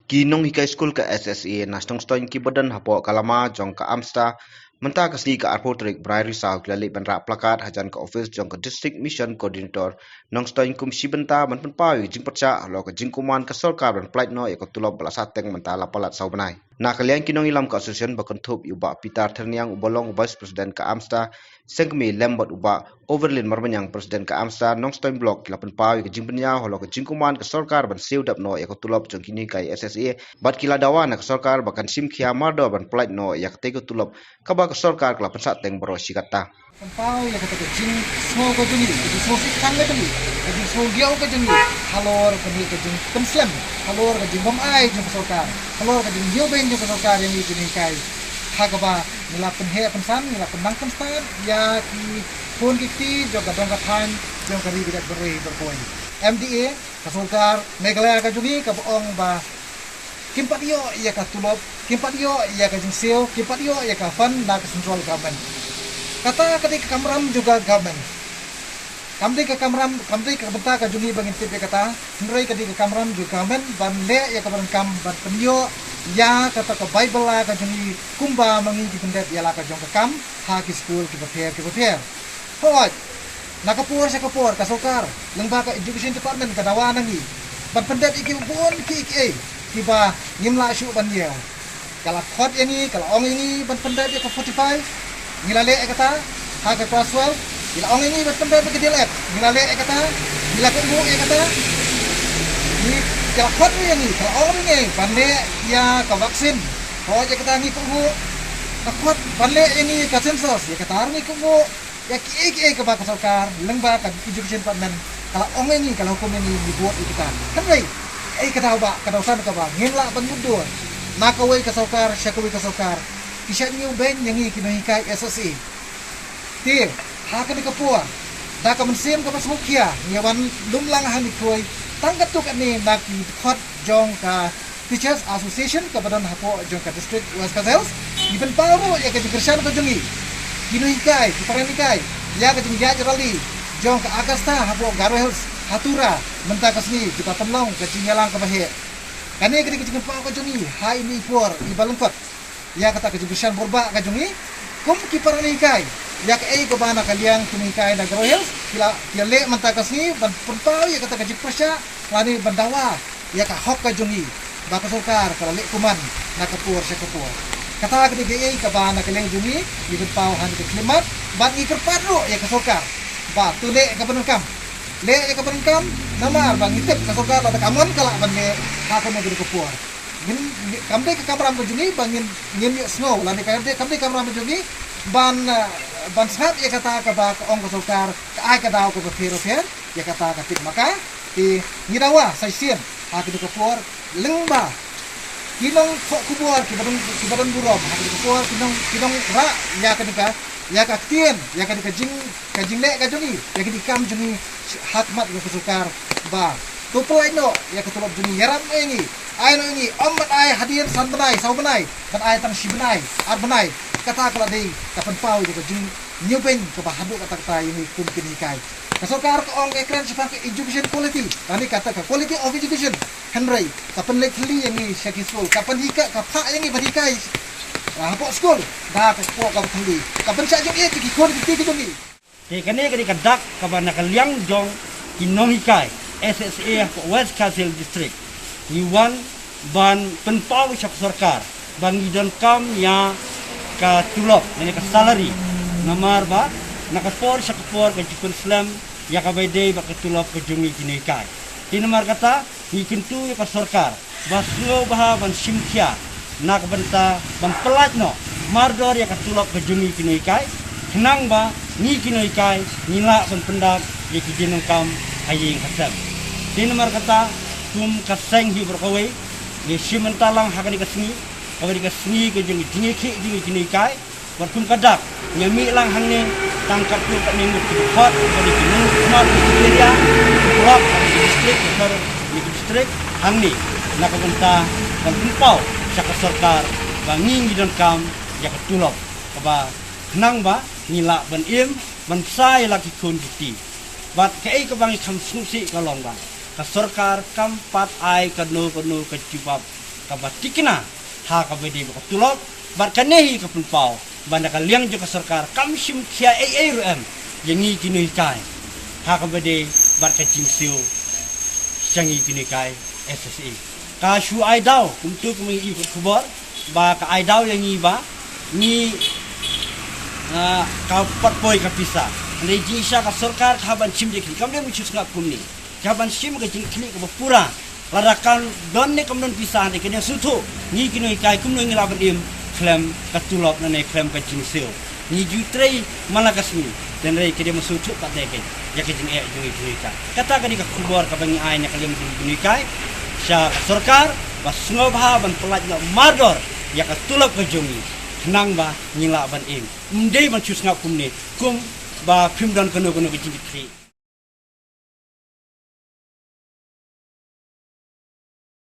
Kinong hika school ka SSA nastong stoin ki badan hapo kalama jong ka amsta menta kasni ka arpo trik brairi sa klali benra plakat hajan ka office jong ka district mission coordinator nong stoin kum sibenta ban pawi jing perca lo ka jing kuman ka sarkar ban plight no ya ka tulop bala sateng menta la palat sau banai na kalian kinong ilam ka association bakon thup uba pitar terniang ubolong vice president ka amsta sengmi lembot uba overlin marmanyang presiden ka amsta nong stoin block kilapan pawi ka jing penya holo ka jing kuman ka sarkar ban siudap no ya ka tulop jong kini kai SSA bat kila dawa nak sarkar bakan sim khia mardo ban plight no ya ka tego tulop kaba ka sarkar kala pensat teng baro sikata Pau ya kata kecing semua kau juni, kecing semua sikang kau juni, kecing semua dia kau juni, halor kecing penslam, halor kecing bom ai jung kesokar, halor kecing dia ben jung kesokar yang ini juni kai, hagaba nila penhe pensan, nila penang penstan, ya ki pun kiti juga dong kapan jung kari bidak beri berpoin. MDA kesokar Meghalaya kau juni kau boong ba kimpat yo ya katulop, kimpat yo ya kecing seo, kimpat yo ya kafan nak central government. Kata ketika kamram juga gamen. Kamdi ke kamram, kamdi ke benta ke juni bangin tipe kata. Henry ketika kamram juga gamen. Ban le ya kabaran kam ban penyo ya kata ke Bible lah ke juni kumba mangi di pendet ya lah ke jong ke kam. Ha ki school ki prepare. Hoi. Nakapur sa kapur kasokar. Lengba ke education department kadawa nangi. Ban pendet iki pun ki tiba ngimla syu ban dia. Kalau khot ini, kalau ong ini ban pendet ya ke 45. Ngilale kata harga kelas 12 bila orang ini bertempel ke dilap ngilale kata bila kubu kata ni kalau khot ni kalau orang ni pandai ya ke vaksin kalau je kata ni kubu khot pandai ini ke sensus ya kata ni kubu ya ki ke bak sarkar lengba ke education department kalau orang ini kalau hukum ini dibuat kita kan baik kata ba kata usan ke ba ngimla pendudur nakawai ke sarkar syakwi ke sarkar kisah ni ben yang ini kini kai SSA. Tiap, hakan dikapua. Dah kemensim ke pas mukia, nyawan lumlang hani koi. Tangkat tu kat ni nak dikot jong ka Teachers Association ke badan hapo jong ka District West Kazels. Iben paru ya ke kersan ke jongi. Kini kai, kiparan kai. Ya ke jengi jarali. Jong ka Agasta hapo Garo Hills hatura mentah ke sini kita temlong ke Cingalang ke bahir. Kani ke jengi pau ke jongi. Hai ni for ibalungkot. Ya kata kejubisan borba kajungi kum kiparan ikai ya ke ko bana kalian kunikai na Garo Hills kila le mantakas ni ban perpau ya kata kajip pasya lani bandawa ya ka hok kajungi baka sokar kala le kuman na kapur sa kapur kata ke DGA ka bana kalian jungi di berpau han ke klimat ban ikir padro ya ka sokar ba tu le ka banungkam le ya ka banungkam namar bang itip ka sokar la kamon kala ban le ha ko mo di kapur kamde ke kamera menjungi bangin ngin snow lani kamde kamera menjungi ban snap ya kata ke bak ong kesokar ke ai ke daw ke fer ya kata ke tik maka ti ngidawa saisien hati ke por lengba kinong kok kubur ki badan burom hati ke por kinong ra ya ka tien ya ka jing le ka jungi ya ki kam jungi hatmat ke kesokar ba tu pelai no ya ketulop jungi yaram ini ai no ini ombat ai hadir san benai sau benai ban ai tang si benai ar benai kata kala dei kapan pau juga jing nyuben ke bahadu kata ini kum kini kai kasokar ko ong ekran siapa ke education quality tadi kata ke quality of education Henry kapan lekli yang ni syaki school kapan hika kapak yang ni badikai hapok school dah ke pok ka tali kapan sa jong ki kon ki ni kene kadak kapan nakaliang jong kinong hikai SSA West Kazels District Iwan ban penpau syak sarkar ban gidan kam ya ka tulop ni ka salary namar ba nakapor syak por ka jipun slam ya ka bayde ba ka tulop ka jungi kini kai tinamar kata ikintu ya ka sarkar baslo bah ban simkhia nak benta ban pelat no mardor ya ka tulop ka jungi kini kai henang ba ni kini kai nila ban pendap ya kijinong kam aying kasam tinamar kata kum kaseng hi berkawe ni simentalang hakani kasni kawai kasni ke jengi jingi kai berkum kadak nyami lang hangni tangkap tu kat ni mut hot bagi kinung smart area blok district hangni nak benta ban pau sak sarkar banging gidan kam ya ketulop kaba nang ba nila ban im ban sai laki kun kiti bat kei ke bangi kam susi kalong ba ka sarkar kampat ai kanu kecibab kabatikna ha kabedi bakatulok barkanehi kapunpau banda kaliang jo ka sarkar kamsim khia rum yangi kinui kai ha kabedi barka jingsiu sangi kinui kai SSA ka shu ai dau untuk mengi kubor ba ka ai dau yangi ba ni ka patpoi ka pisa ni jisha ka sarkar khaban sim de kamde mu chusnga kumni khaban sim ka jingkli ka pura larakan donne kamnon pisa de kene sutu ni kinui kai kumno ngiraban im klem katulop nane klem ka jingsil ni jutrei malakasmi dan rei kede masutu ka deke ya ke jing jui ka kata ka di ka kubor ka bangi ai nya kalem jui kai sya sarkar bas ngobha ban pelaj na mardor ya ka tulop ka jungi nang ba nyila ban im mdei ban chus ngap kumne kum ba phim don kono kono ke jing